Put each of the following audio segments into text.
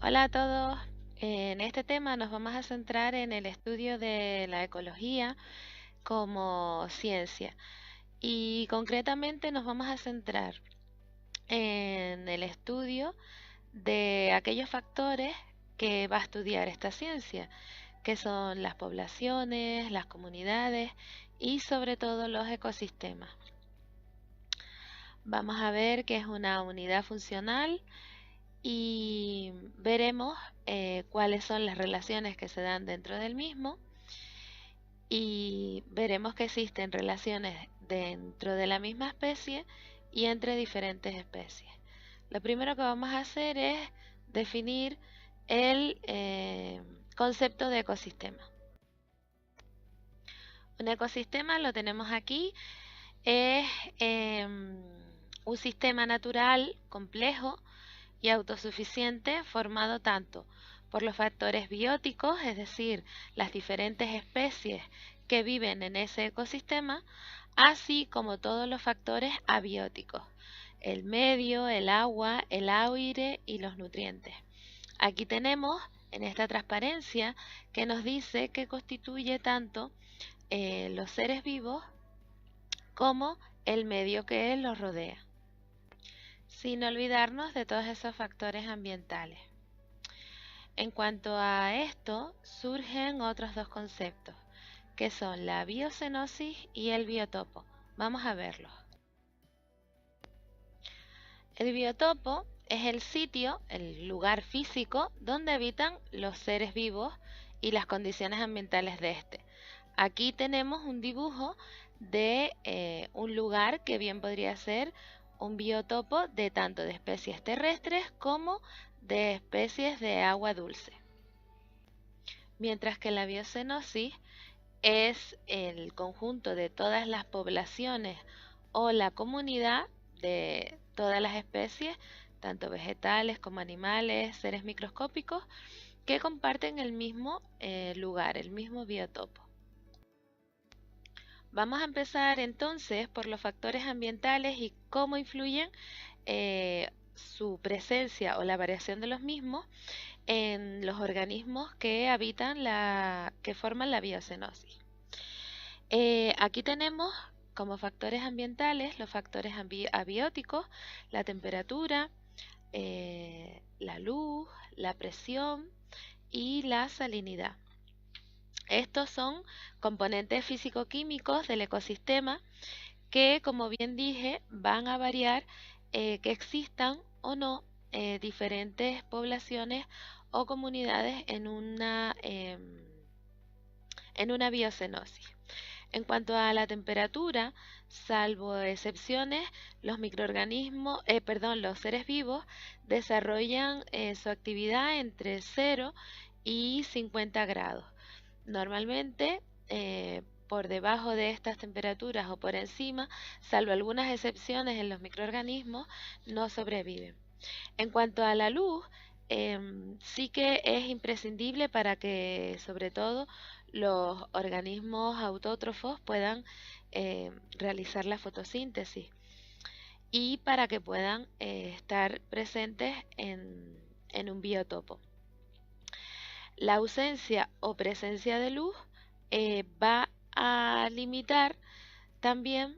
Hola a todos. En este tema nos vamos a centrar en el estudio de la ecología como ciencia y concretamente nos vamos a centrar en el estudio de aquellos factores que va a estudiar esta ciencia, que son las poblaciones, las comunidades y sobre todo los ecosistemas. Vamos a ver qué es una unidad funcional y veremos cuáles son las relaciones que se dan dentro del mismo y veremos que existen relaciones dentro de la misma especie y entre diferentes especies. Lo primero que vamos a hacer es definir el concepto de ecosistema. Un ecosistema lo tenemos aquí, es un sistema natural complejo y autosuficiente formado tanto por los factores bióticos, es decir, las diferentes especies que viven en ese ecosistema, así como todos los factores abióticos, el medio, el agua, el aire y los nutrientes. Aquí tenemos en esta transparencia que nos dice que constituye tanto los seres vivos como el medio que los rodea, sin olvidarnos de todos esos factores ambientales. En cuanto a esto, surgen otros dos conceptos, que son la biocenosis y el biotopo. Vamos a verlos. El biotopo es el sitio, el lugar físico donde habitan los seres vivos y las condiciones ambientales de este. Aquí tenemos un dibujo de un lugar que bien podría ser un biotopo de tanto de especies terrestres como de especies de agua dulce. Mientras que la biocenosis es el conjunto de todas las poblaciones o la comunidad de todas las especies, tanto vegetales como animales, seres microscópicos, que comparten el mismo lugar, el mismo biotopo. Vamos a empezar entonces por los factores ambientales y cómo influyen su presencia o la variación de los mismos en los organismos que habitan que forman la biocenosis. Aquí tenemos como factores ambientales los factores abióticos, la temperatura, la luz, la presión y la salinidad. Estos son componentes físico-químicos del ecosistema que, como bien dije, van a variar que existan o no diferentes poblaciones o comunidades en una biocenosis. En cuanto a la temperatura, salvo excepciones, los microorganismos, los seres vivos desarrollan su actividad entre 0 y 50 grados. Normalmente, por debajo de estas temperaturas o por encima, salvo algunas excepciones en los microorganismos, no sobreviven. En cuanto a la luz, sí que es imprescindible para que, sobre todo, los organismos autótrofos puedan realizar la fotosíntesis y para que puedan estar presentes en un biotopo. La ausencia o presencia de luz va a limitar también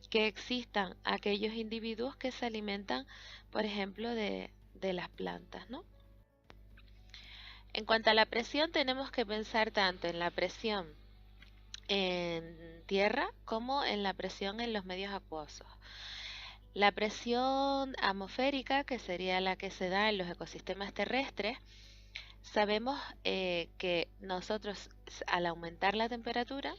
que existan aquellos individuos que se alimentan, por ejemplo, de las plantas, ¿no? En cuanto a la presión, tenemos que pensar tanto en la presión en tierra como en la presión en los medios acuosos. La presión atmosférica, que sería la que se da en los ecosistemas terrestres, sabemos que nosotros al aumentar la temperatura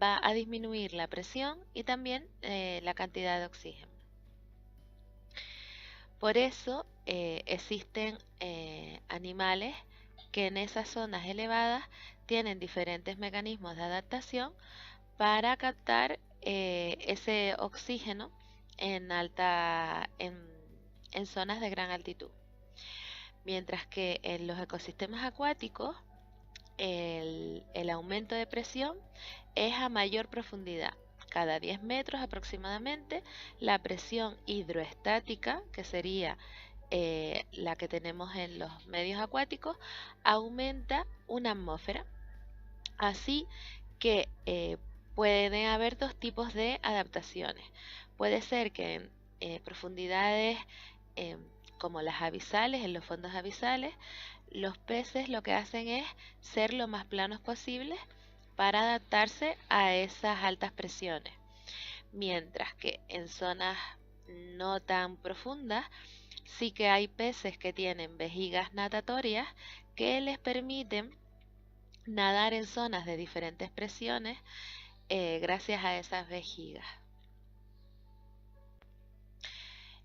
va a disminuir la presión y también la cantidad de oxígeno. Por eso existen animales que en esas zonas elevadas tienen diferentes mecanismos de adaptación para captar ese oxígeno en zonas de gran altitud. Mientras que en los ecosistemas acuáticos el aumento de presión es a mayor profundidad. Cada 10 metros aproximadamente, la presión hidroestática, que sería la que tenemos en los medios acuáticos, aumenta una atmósfera. Así que pueden haber dos tipos de adaptaciones. Puede ser que en profundidades eh, como las abisales, en los fondos abisales, los peces lo que hacen es ser lo más planos posibles para adaptarse a esas altas presiones. Mientras que en zonas no tan profundas, sí que hay peces que tienen vejigas natatorias que les permiten nadar en zonas de diferentes presiones gracias a esas vejigas.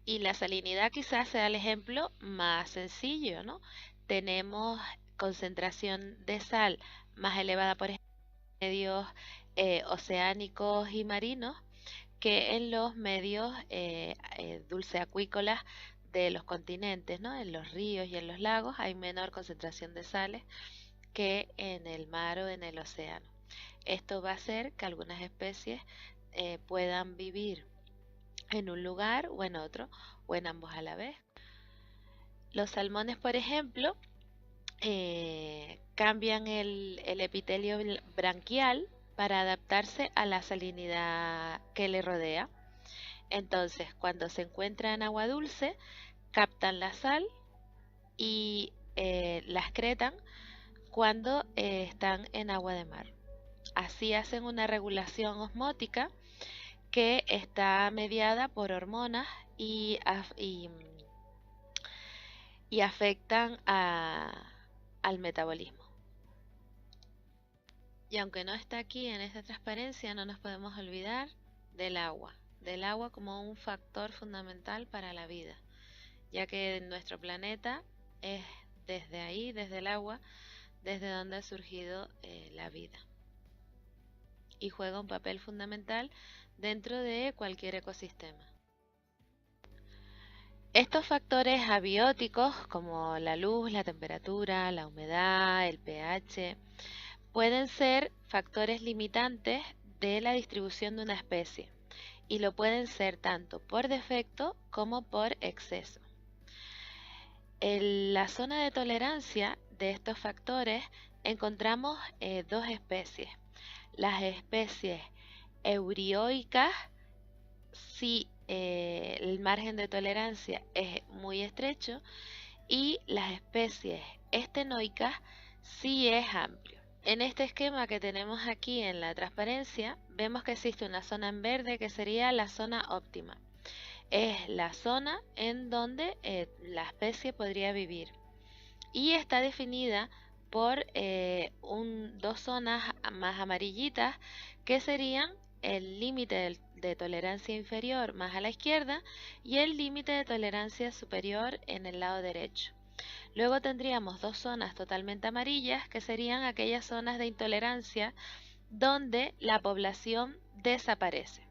Y la salinidad quizás sea el ejemplo más sencillo, ¿no? Tenemos concentración de sal más elevada, por ejemplo, en medios oceánicos y marinos que en los medios dulceacuícolas de los continentes, ¿no? En los ríos y en los lagos hay menor concentración de sales que en el mar o en el océano. Esto va a hacer que algunas especies puedan vivir en un lugar o en otro, o en ambos a la vez. Los salmones, por ejemplo, cambian el epitelio branquial para adaptarse a la salinidad que le rodea. Entonces, cuando se encuentran en agua dulce, captan la sal y la excretan cuando están en agua de mar. Así hacen una regulación osmótica que está mediada por hormonas y afectan al metabolismo. Y aunque no está aquí en esta transparencia, no nos podemos olvidar del agua como un factor fundamental para la vida, ya que nuestro planeta es desde ahí, desde el agua, desde donde ha surgido la vida. Y juega un papel fundamental dentro de cualquier ecosistema. Estos factores abióticos como la luz, la temperatura, la humedad, el pH, pueden ser factores limitantes de la distribución de una especie y lo pueden ser tanto por defecto como por exceso. En la zona de tolerancia de estos factores encontramos dos especies. Las especies eurioicas, si el margen de tolerancia es muy estrecho, y las especies estenoicas si es amplio. En este esquema que tenemos aquí en la transparencia, vemos que existe una zona en verde que sería la zona óptima. Es la zona en donde la especie podría vivir y está definida por dos zonas más amarillitas que serían el límite de tolerancia inferior más a la izquierda y el límite de tolerancia superior en el lado derecho. Luego tendríamos dos zonas totalmente amarillas que serían aquellas zonas de intolerancia donde la población desaparece.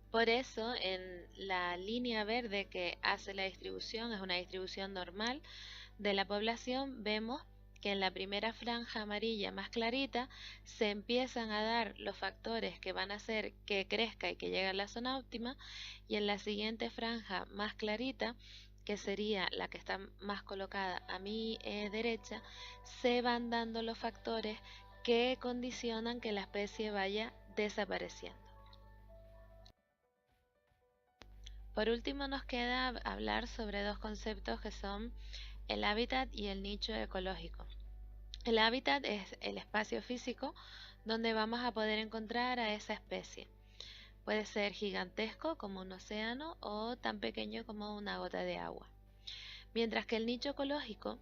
Por eso en la línea verde que hace la distribución, es una distribución normal de la población, vemos que en la primera franja amarilla más clarita se empiezan a dar los factores que van a hacer que crezca y que llegue a la zona óptima, y en la siguiente franja más clarita, que sería la que está más colocada a mi derecha, se van dando los factores que condicionan que la especie vaya desapareciendo. Por último nos queda hablar sobre dos conceptos que son el hábitat y el nicho ecológico. El hábitat es el espacio físico donde vamos a poder encontrar a esa especie. Puede ser gigantesco como un océano o tan pequeño como una gota de agua. Mientras que el nicho ecológico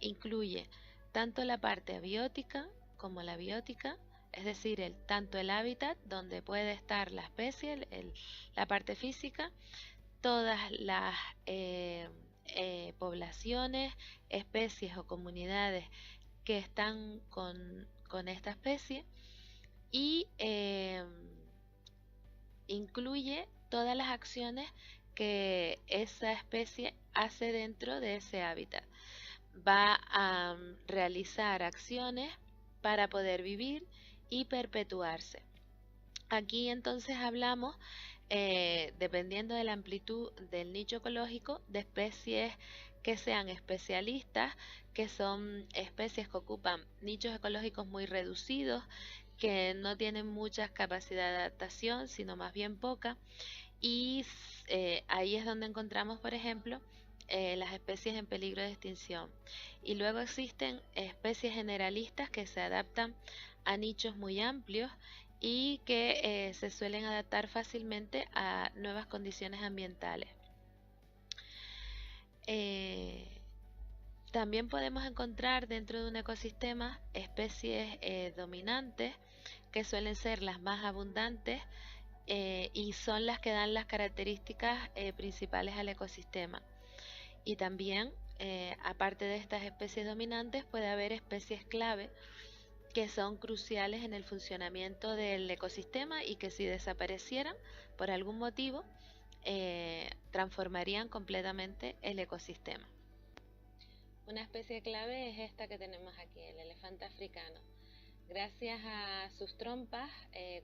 incluye tanto la parte abiótica como la biótica, es decir, tanto el hábitat donde puede estar la especie, la parte física, todas las poblaciones, especies o comunidades que están con esta especie, y incluye todas las acciones que esa especie hace dentro de ese hábitat. Va a realizar acciones para poder vivir y perpetuarse. Aquí entonces hablamos dependiendo de la amplitud del nicho ecológico, de especies que sean especialistas, que son especies que ocupan nichos ecológicos muy reducidos, que no tienen mucha capacidad de adaptación, sino más bien poca, y ahí es donde encontramos, por ejemplo, las especies en peligro de extinción. Y luego existen especies generalistas que se adaptan a nichos muy amplios y que se suelen adaptar fácilmente a nuevas condiciones ambientales. También podemos encontrar dentro de un ecosistema especies dominantes, que suelen ser las más abundantes y son las que dan las características principales al ecosistema. Y también, aparte de estas especies dominantes, puede haber especies clave que son cruciales en el funcionamiento del ecosistema y que si desaparecieran por algún motivo, transformarían completamente el ecosistema. Una especie clave es esta que tenemos aquí, el elefante africano. Gracias a sus trompas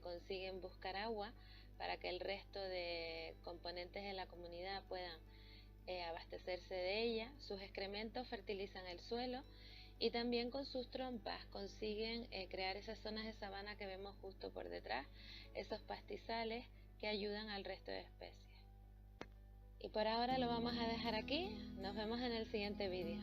consiguen buscar agua para que el resto de componentes de la comunidad puedan abastecerse de ella. Sus excrementos fertilizan el suelo y también con sus trompas consiguen crear esas zonas de sabana que vemos justo por detrás, esos pastizales que ayudan al resto de especies. Y por ahora lo vamos a dejar aquí, nos vemos en el siguiente vídeo.